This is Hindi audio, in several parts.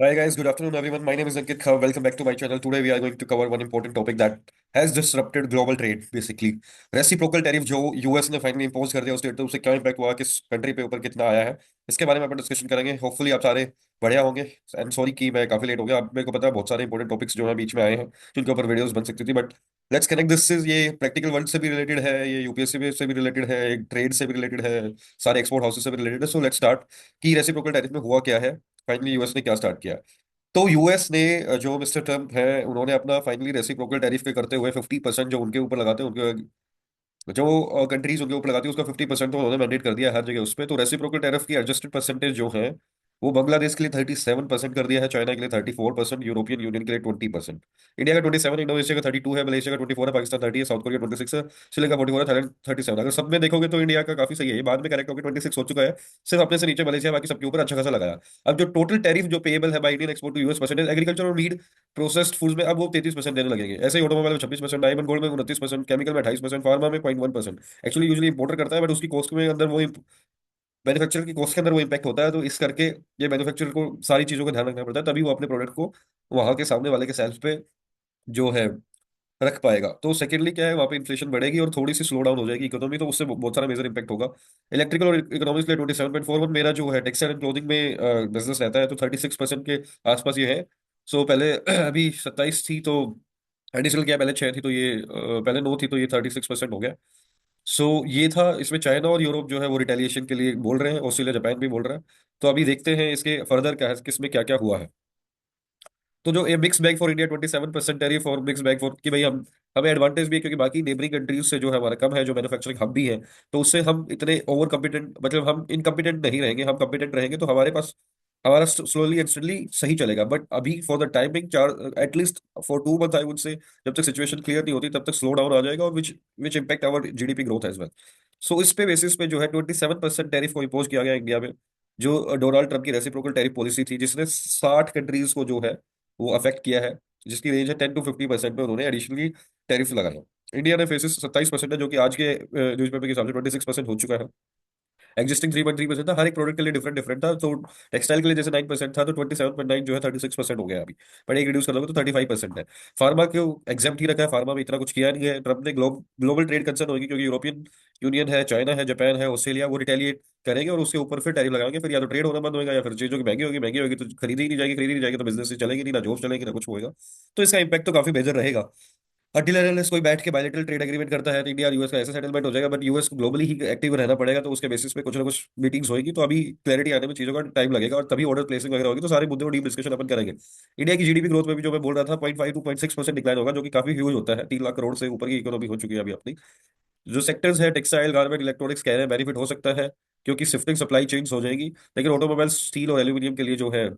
Hi guys, good afternoon everyone. My name is Ankit Khaw. Welcome back to my channel. Today we are going to cover one important topic that has disrupted global trade basically. Reciprocal tariff जो यूएस ने फाइनली इंपोज कर दिया उस डेट पे उससे क्या इम्पैक्ट हुआ, किस कंट्री पे ऊपर कितना आया है, इसके बारे में अपन डिस्कशन करेंगे। होपफुली आप सारे बढ़िया होंगे। एंड सॉरी कि मैं काफी लेट हो गया। अब मेरे को पता है बहुत सारे इंपॉर्टेंट टॉपिक्स जो है बीच में आए हैं जिनके ऊपर वीडियोस बन सकती थी, but let's connect this is ये प्रैक्टिकल वर्ल्ड से भी रिलेटेड है, ये यूपीएससी से भी रिलेटेड है, ट्रेड से भी रिलेटेड है, सारे एक्सपोर्ट हाउसेस से भी रिलेटेड है। सो लेट्स स्टार्ट कि रेसिप्रोकल टैरिफ में हुआ क्या है, फाइनली यूएस ने क्या स्टार्ट किया। तो यूएस ने जो मिस्टर ट्रम्प है उन्होंने अपना फाइनली रेसिप्रोकल टैरिफ पे करते हुए 50% जो उनके ऊपर लगाते हैं, उनके जो कंट्रीज उनके ऊपर लगाती है उसका 50% तो उन्होंने मैंडेट कर दिया है हर जगह उस पे। तो रेसिप्रोकल टैरिफ की एडजस्टेड परसेंटेज जो है वो बांग्लादेश के लिए 37% कर दिया है, चाइना के लिए 34%, यूरोपियन यूनियन के लिए 20%, इंडिया का 27, इंडोनेशिया का 32 है, मलेशिया का 24 है, पाकिस्तान 30 है, साउथ कोरिया 26 है, श्रीलंका 44 है, थाईलैंड 37। अगर सब में देखोगे तो इंडिया का काफी सही है, ये बाद में करेक्ट होकर 26 हो चुका है। सिर्फ अपने से नीचे मलेशिया, बाकी सबके ऊपर अच्छा खासा लगाया। अब जो टोटल टैरिफ जो पेएबल है by Indian export to US percentage, agriculture और मीट प्रोसेस्ड फूड्स में अब वो 33% देने लगेंगे। ऐसे ही ऑटोमोबाइल में 26%, डायमंड गोल्ड में 29%, केमिकल में 28%, फार्मा में 0.1%। एक्चुअली यूजुअली इंपोर्टर करता है बट उसकी कॉस्ट में अंदर वो मैन्युफैक्चरर की कॉस्ट के अंदर वो इम्पैक्ट होता है। तो इस करके ये मैन्युफैक्चरर को सारी चीजों का ध्यान रखना पड़ता है, तभी वो अपने प्रोडक्ट को वहां के सामने वाले के सेल्फ पे जो है रख पाएगा। तो सेकेंडली क्या है, वहाँ पे इन्फ्लेशन बढ़ेगी और थोड़ी सी स्लो डाउन हो जाएगी इकोनॉमी, तो उससे बहुत सारा मेजर इम्पैक्ट होगा। इलेक्ट्रिकल और इकोनॉमिक्स के लिए 27.41, मेरा जो है टेक्सटाइल एंड क्लोथिंग में बिजनेस रहता है तो 36% के आसपास ये है। सो पहले अभी 27 थी तो एडिशनल क्या है, पहले 6 थी तो ये पहले 9 थी तो ये 36% हो गया। सो ये था। इसमें चाइना और यूरोप जो है वो रिटेलिएशन के लिए बोल रहे हैं, ऑस्ट्रेलिया जापान भी बोल रहा है। तो अभी देखते हैं इसके फर्दर क्या है, किसमें क्या क्या हुआ है। तो जो ये mix bag for India 27% tariff और मिक्स बैग फॉर कि भाई हम हमें एडवांटेज भी है क्योंकि बाकी नेबरिंग कंट्रीज से जो है हमारा कम है, जो मैन्युफैक्चरिंग हब भी है। तो उससे हम इतने ओवर कॉम्पिटेंट, मतलब हम इनकम्पिटेंट नहीं रहेंगे, हम कॉम्पिटेंट रहेंगे तो हमारे पास हमारा स्लोली एंड स्टडली सही चलेगा। बट अभी फॉर द टाइमिंग चार at least for 2 month I would say, जब तक सिचुएशन क्लियर नहीं होती तब तक स्लो डाउन आ जाएगा, और which which impact our GDP growth as well. So इस पे बेसिस पे जो है 27% टैरिफ को इम्पोज किया गया इंडिया में, जो डोनाल्ड ट्रंप की रेसिप्रोकल टैरिफ पॉलिसी थी जिसने 60 कंट्रीज को जो है वो अफेक्ट किया है, जिसकी रेंज है 10 to 50% में उन्होंने एडिशनली टैरिफ लगाया। इंडिया ने फेसिस 27% है, जो कि आज के न्यूज़पेपर के हिसाब से 26% हो चुका है। एग्जिस्टिंग 3.3% था, हर एक प्रोडक्ट के लिए डिफरेंट डिफरेंट था। तो टेक्सटाइल के लिए जैसे 9% था तो 27.9 जो है 36% हो गया अभी। बट एक रिड्यूस कर दोगे तो 35% है। फार्मा को एग्जाम ही रखा है, फार्मा में इतना कुछ किया नहीं है ट्रम्प ने। ग्लोबल ट्रेड कंसर्न होगी क्योंकि यूरोपियन यूनियन है, चाइना है, जापान है, ऑस्ट्रेलिया, वो रिटेलिएट करेंगे और उसके ऊपर फिर टैरिफ लगाएंगे। फिर या तो ट्रेड होना बंद होगा या फिर चीजों की महंगी होगी तो खरीदी ही नहीं जाएगी, खरीदी नहीं जाएगी तो बिजनेस चलेगी नहीं, ना जॉब चलेगी, ना कुछ होगा। तो इसका इंपैक्ट तो काफी मेजर रहेगा। अटिल कोई बैठ के बायलेटरल ट्रेड एग्रीमेंट करता है तो इंडिया और यूएस का ऐसा सेटलमेंट हो जाएगा, बट यूएस को ग्लोबली ही एक्टिव रहना पड़ेगा, तो उसके बेसिस पे कुछ ना कुछ मीटिंग्स होगी। तो अभी क्लैरिटी आने में चीजों का टाइम लगेगा और तभी ऑर्डर प्लेसिंग वगैरह होगी, तो सारे मुद्दे और डीप डिस्कशन अपन करेंगे। इंडिया की जीडीपी ग्रोथ में भी जो मैं बोल रहा था 0.5 to 0.6% डिक्लाइन होगा, जो कि काफी ह्यूज होता है। 3 लाख करोड़ से ऊपर की इकोनॉमी हो चुकी है अभी अपनी। जो सेक्टर्स है टेक्सटाइल, गारमेंट, इलेक्ट्रॉनिक्स कह रहे हैं बेनिफिट हो सकता है क्योंकि शिफ्टिंग सप्लाई चेन्स हो जाएगी। लेकिन ऑटोमोबाइल, स्टील और एल्यूमिनियम के लिए जो है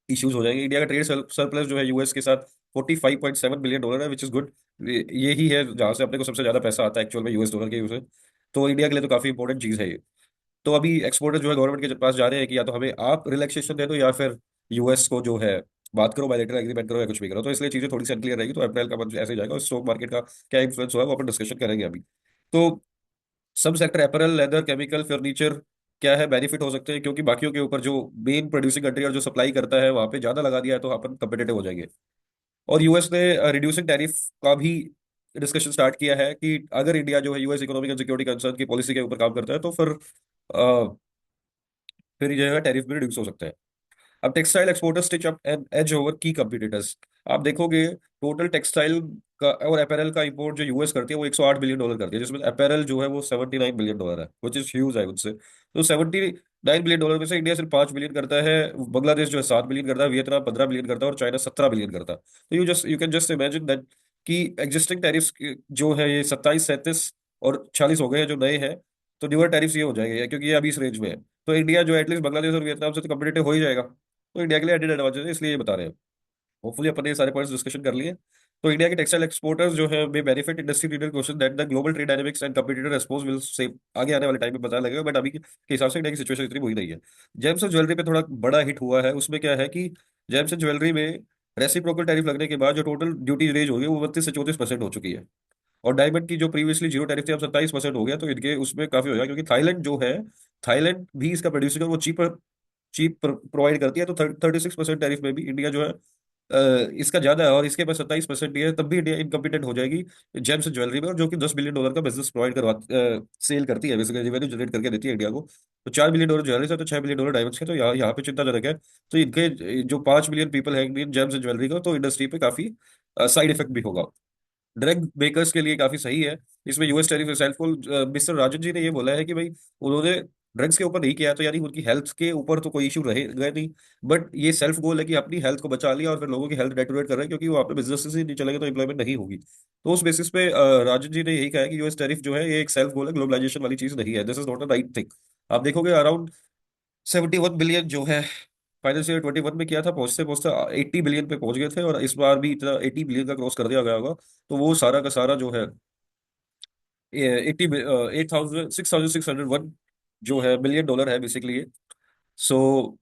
इश्यूज हो जाएंगे। इंडिया का ट्रेड सरप्लस जो है यूएस के साथ $45.7 बिलियन है, विच इज गुड। ये ही है जहां से अपने को सबसे ज्यादा पैसा आता है एक्चुअल में, यूएस डॉलर के यूज से। तो इंडिया के लिए तो काफी इंपॉर्टेंट चीज है ये। तो अभी एक्सपोर्टर जो है गवर्नमेंट के पास जा रहे हैं कि या तो हमें आप रिलैक्सेशन दे दो या फिर यूएस को जो है बात करो, बायलेटरल एग्रीमेंट करो या कुछ भी करो। तो इसलिए चीजें थोड़ी सी अनक्लियर रहेगी। तो अप्रैल का मंथ ऐसे ही जाएगा और स्टॉक मार्केट का क्या इन्फ्लुएंस हुआ है वो अपन डिस्कशन करेंगे अभी। तो सब sector apparel, leather, chemical, furniture क्या है बेनिफिट हो सकते हैं क्योंकि बाकियों के ऊपर जो मेन प्रोड्यूसिंग कंट्री और जो सप्लाई करता है वहां पे ज्यादा लगा दिया है तो अपन कंपेटेटिव हो जाएंगे। और यूएस ने रिड्यूसिंग टैरिफ का भी डिस्कशन स्टार्ट किया है कि अगर इंडिया जो है US economic and security concern की पॉलिसी के ऊपर काम करता है तो फिर जो है टैरिफ भी रिड्यूस हो सकता है। अब textile exporter stitch up an edge over की कंपटीटर्स। आप देखोगे टोटल टेक्सटाइल का और अपैरल का इंपोर्ट जो यूएस करती है वो $108 बिलियन करती है, जिसमें अपैरल जो है वो $79 बिलियन है, विच इज ह्यूज है उनसे। तो $79 बिलियन में से इंडिया सिर्फ 5 बिलियन करता है, बांग्लादेश जो है 7 बिलियन करता है, वियतनाम 15 बिलियन करता है और चाइना 17 बिलियन करता है। तो you can just imagine that कि एग्जिस्टिंग टैरिफ जो है ये 27, 37 और 40 हो गए हैं जो नए हैं। तो न्यूअर टैरिफ ये हो जाएंगे क्योंकि ये अभी इस रेंज में है। तो इंडिया जो है एटलीस्ट बांग्लादेश और वियतनाम से तो कम्पिटेटिव हो ही जाएगा। तो इंडिया के लिए एडेड एडवांटेज है, इसलिए ये बता रहे हैं। होपफुली अपन ने ये सारे पॉइंट्स डिस्कशन कर लिए। तो इंडिया के टेक्सटाइल एक्सपोर्टर्स जो है may benefit industry leader question that the global trade dynamics and competitor response will से आगे आने वाले टाइम में पता लगेगा, बट अभी के हिसाब से इंडिया की सिचुएशन इतनी बुरी नहीं है। जेम्स और ज्वेलरी पे थोड़ा बड़ा हिट हुआ है। उसमें क्या है कि जेम्स एंड ज्वेलरी में रेसिप्रोकल टैरिफ लगने के बाद जो टोटल ड्यूटी रेंज होगी वो 32 से 34% हो चुकी है। और डायमंड की जो प्रीवियसली जीरो टैरिफ थी अब 27% हो गया, तो इनके उसमें काफी हो गया क्योंकि थाईलैंड जो है, थाईलैंड भी इसका प्रोड्यूसर है, वो चीपर चीप प्रोवाइड करती है, तो 36% टैरिफ में भी इंडिया जो है इसका ज्यादा है, और इसके पास 27% ही है, तब भी इंडिया इनकम्पिटेंट हो जाएगी जेम्स ज्वेलरी में, और जो कि $10 बिलियन का बिजनेस प्रोवाइड करवा सेल करती है, बेसिकली रेवेन्यू जनरेट करके देती है इंडिया को। तो $4 बिलियन ज्वेलरी से, तो $6 बिलियन डायमंड्स के, तो यहाँ पे चिंताजनक है। तो इनके जो 5 मिलियन पीपल है इंडियन जेम्स ज्वेलरी का, तो इंडस्ट्री पे काफी साइड इफेक्ट भी होगा। ड्रग मेकर्स के लिए काफी सही है। इसमें यूएस टैरिफ सेल्फ को मिस्टर राजन जी ने ये बोला है कि भाई उन्होंने ड्रग्स के ऊपर नहीं किया, तो यानी उनकी हेल्थ के ऊपर तो कोई इशू रहेगा नहीं, बट ये सेल्फ गोल है कि अपनी हेल्थ को बचा लिया और फिर लोगों की हेल्थ डेटोरेट कर रहे हैं, क्योंकि वहाँ पे बिजनेस ही नहीं चलेगा तो एम्प्लॉयमेंट नहीं होगी। तो उस बेसिस पे राजन जी ने यही कहा है कि यूएस टैरिफ जो है ये एक सेल्फ गोल है, ग्लोबलाइजेशन वाली चीज नहीं है, this is not a right thing. आप देखोगे अराउंड 71 बिलियन जो है फाइनेंशियल ईयर 21 में किया था, पहुंचते पहुंचते 80 बिलियन पे पहुंच गए थे, और इस बार भी इतना 80 बिलियन का क्रॉस कर दिया गया होगा। तो वो सारा का सारा जो है 6,601 जो है $1 बिलियन है बेसिकली। सो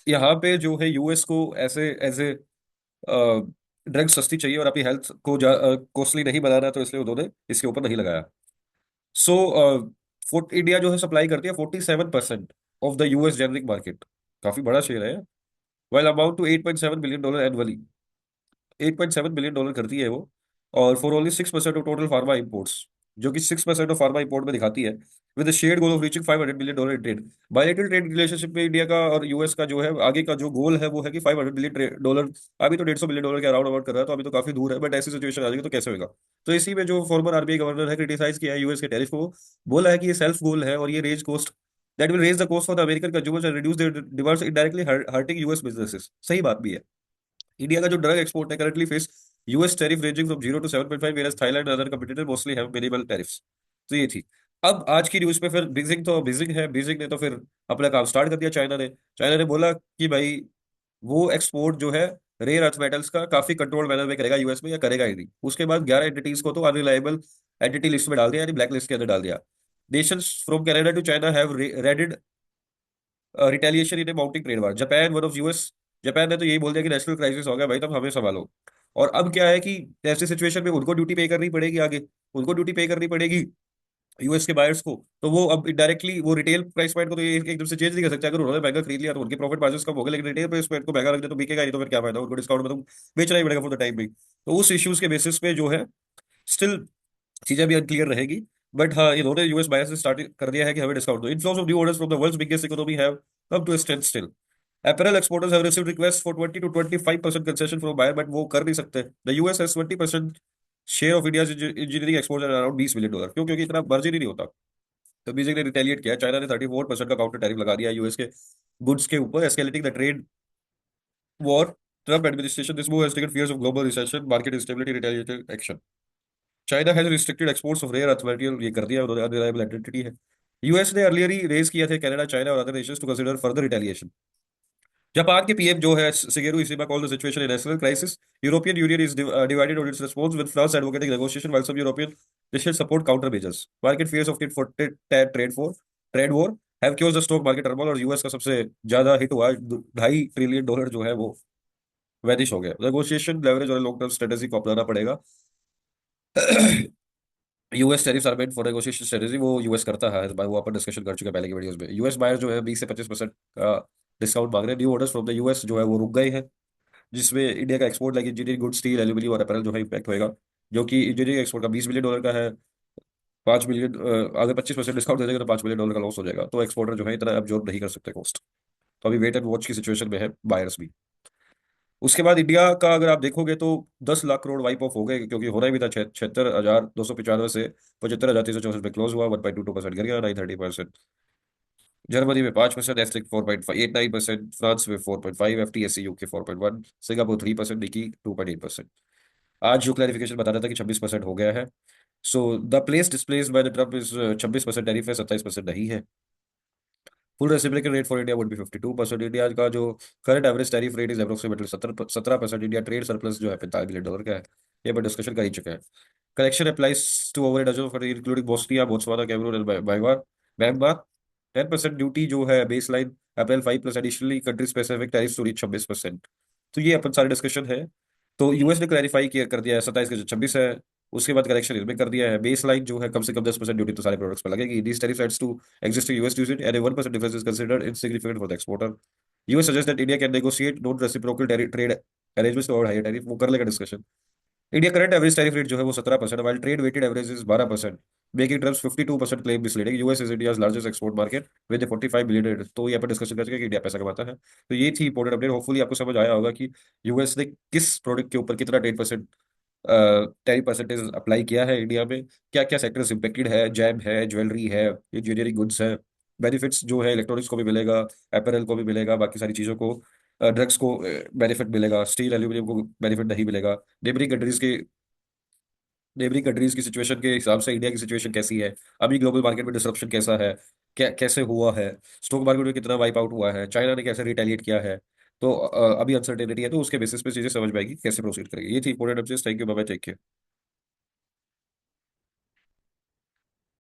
यहाँ पे जो है यूएस को ऐसे एज ए ड्रग सस्ती चाहिए और अपनी हेल्थ को कॉस्टली नहीं बनाना, तो इसलिए उन्होंने इसके ऊपर नहीं लगाया। सो इंडिया जो है सप्लाई करती है 47% of the US generic market, काफी बड़ा शेयर है। Well amount to $8.7 billion annually, $8.7 billion करती है वो, और for only 6% of total pharma imports, जो कि 6% ऑफ फार्मा इंपोर्ट में दिखाती है, with shared goal of reaching $500 billion in trade. Bilateral trade relationship में इंडिया का और यूएस का जो है आगे का जो गोल है वो है कि $500 बिलियन। अभी तो $150 बिलियन के अराउंड अबाउट कर रहा है, तो अभी तो काफी दूर है, बट ऐसी सिचुएशन आ जाएगी तो कैसे होगा। तो इसी में जो फॉर्मर आरबीआई गवर्नर है क्रिटिसाइज किया है यूएस के टैरिफ को, बोला है कि ये सेल्फ गोल है और ये raise cost that will raise the cost for the American consumers and reduce their demands indirectly hurting US businesses. सही बात भी है। इंडिया का जो ड्रग एक्सपोर्ट है currently face US tariff ranging from 0 to 7.5, whereas Thailand other competitor mostly have minimal tariffs. तो ये थी। अब आज की न्यूज पे फिर बीजिंग तो बीजिंग है, बीजिंग ने तो फिर अपना काम स्टार्ट कर दिया। चाइना ने बोला कि भाई वो एक्सपोर्ट जो है रेयर अर्थ मेटल्स का काफी कंट्रोल मैनर में करेगा यूएस में, या करेगा ही नहीं। उसके बाद 11 एंटिटीज को तो अनरिलायबल एंटिटी लिस्ट में डाल दिया, यानी ब्लैक लिस्ट के अंदर डाल दिया। Nations from Canada to China have readied retaliation in a mounting trade war. Japan one of US, Japan ने तो यही बोल दिया कि नेशनल क्राइसिस हो गया भाई, तब हमें संभालो। और अब क्या है कि ऐसी सिचुएशन में उनको ड्यूटी पे करनी पड़ेगी आगे, उनको ड्यूटी पे करनी पड़ेगी यूएस के बायर्स को। तो वो अब डायरेक्टली वो रिटेल प्राइस पॉइंट को तो ये एकदम से चेंज नहीं कर सकते। अगर उन्होंने महंगा खरीद लिया तो उनके प्रॉफिट मार्जिन कम हो गए, लेकिन रिटेल प्राइस पॉइंट को महंगा रख दिया तो बिकेगा नहीं, तो फिर क्या फायदा, उनको डिस्काउंट में तो बेचना ही पड़ेगा फॉर द टाइम भी। तो उस इश्यूज के बेसिस पे जो है स्टिल चीजें भी अनक्लियर रहेगी। बट हाँ, इन्होंने यूएस बायर्स से स्टार्ट कर दिया है कि हमें डिस्काउंट दो। Inflows of new orders from the world's biggest economy have come to a standstill. Apparel exporters have received requests for 20 to 25% concession from buyer, but वो कर नहीं सकते। The US has 20% share of India's engineering exports at around $20 billion. क्यों? क्योंकि इतना मार्जिन ही नहीं होता। तो बीजिंग ने रिटेलिएट किया, चाइना ने 34% का काउंटर टैरिफ लगा दिया यूएस के गुड्स के ऊपर, escalating the trade war. Trump administration this move has taken fears of global recession, market instability, retaliated action. China has restricted exports of rare earth material, ये कर दिया उन्होंने, अनरिलायबल आइडेंटिटी है। यूएस ने अर्लियर ही रेज किया थे कनाडा, चाइना और other nations to consider further retaliation. Japan के पीएम जो है Shigeru Ishiba called the situation a national crisis. European Union is divided on its response, with France advocating negotiation while some European nations support counter measures. Market fears of tit for tat trade war have caused the stock market turmoil, और यूएस का सबसे ज्यादा हिट हुआ, $2.5 ट्रिलियन जो है वो वैनिश हो गया। नेगोशिएशन लेवरेज और लॉन्ग टर्म स्ट्रेटेजी को अपनाना पड़ेगा। US tariffs are meant for negotiation strategy, वो यूएस करता है, वो अपन डिस्कशन कर चुके हैं पहले की वीडियोस में। यूएस बायर जो है 20 से 25% का डिस्काउंट मांग रहे हैं। New orders from the US जो है वो रुक गए हैं, जिसमें इंडिया का export like engineering good, steel, aluminium और अपैरल जो है इम्पैक्ट होएगा। जो कि इंजीनियरिंग एक्सपोर्ट का $20 बिलियन का है, 5 बिलियन, अगर 25% डिस्काउंट दे देंगे तो $5 बिलियन का लॉस हो जाएगा, तो एक्सपोर्टर जो है इतना एब्जॉर्ब नहीं कर सकते कॉस्ट। तो अभी वेट एंड वॉच की सिचुएशन में है बायर्स भी। उसके बाद इंडिया का अगर आप देखोगे तो 10 लाख करोड़ वाइप ऑफ हो गए, क्योंकि होना ही भी था। 76,295 से 75,364 में क्लोज हुआ, 1.22% गिर गया, 930%। जर्मनी में 5%, एस्टिक 4.89%, फ्रांस में 4.5, एफटीएससी यूके 4.1, सिंगापुर 3%, निकी 2.8%। आज जो क्लैरिफिकेशन बता रहा था कि 26% हो गया है। So the place displace by the Trump is 26% tariff है, 27% नहीं है। Full reciprocal rate for India would be 52%। India का जो current average tariff rate is approximately 17%। India trade surplus जो है $45 बिलियन का है, ये पर डिस्कशन कर ही चुके हैं। Correction applies to over dozen for including Bosnia, Botswana, Cameroon and Myanmar. 10% duty जो है base line, April 5 plus additionally country specific tariff to reach 26%। तो ये अपन सारे डिस्कशन है। तो यूएस ने क्लैरिफाई किया कर दिया है 27 के 26 है। उसके बाद करेक्शन इसमें कर दिया है। बेस लाइन जो है कम से कम 10% ड्यूटी तो सारे प्रोडक्ट्स पर लगेगी। These tariff adds to existing US duties and a 1% difference is considered insignificant for the exporter. US suggests that India can negotiate non-reciprocal trade arrangements to avoid higher tariff। वो कर लेगा discussion. India current average tariff rate जो है वो 17%, while trade weighted average is 12%, making Trump's 52% claim misleading। US is India's largest export market with 45 billion. तो यहाँ पर डिस्कशन कर सके कि इंडिया पैसा कमाता है। तो ये थी इंपॉर्टेंट अपडेट। होपफुली आपको समझ आया होगा कि यूएस ने किस प्रोडक्ट के ऊपर कितना 10% टैरिफ परसेंटेज अप्लाई किया है इंडिया में, क्या क्या सेक्टर्स इम्पेक्टेड है, जैम है, ज्वेलरी है, इंजीनियरिंग गुड्स है। बेनिफिट्स जो है इलेक्ट्रॉनिक्स को भी मिलेगा, अपैरल को भी मिलेगा, बाकी सारी चीज़ों को, ड्रग्स को बेनिफिट मिलेगा, स्टील एल्यूमिनियम को बेनिफिट नहीं मिलेगा। नेबरिंग कंट्रीज के नेबरिंग कंट्रीज की सिचुएशन के हिसाब से इंडिया की सिचुएशन कैसी है, अभी ग्लोबल मार्केट में डिसरप्शन कैसा है, क्या कैसे हुआ है, स्टॉक मार्केट में कितना वाइप आउट हुआ है, चाइना ने कैसे रिटेलिएट किया है। तो अभी अनसर्टेनिटी है, तो उसके बेसिस पे चीजें समझ में आएगी कैसे प्रोसीड करेंगे। ये थी important updates. Thank you, bye bye, take care.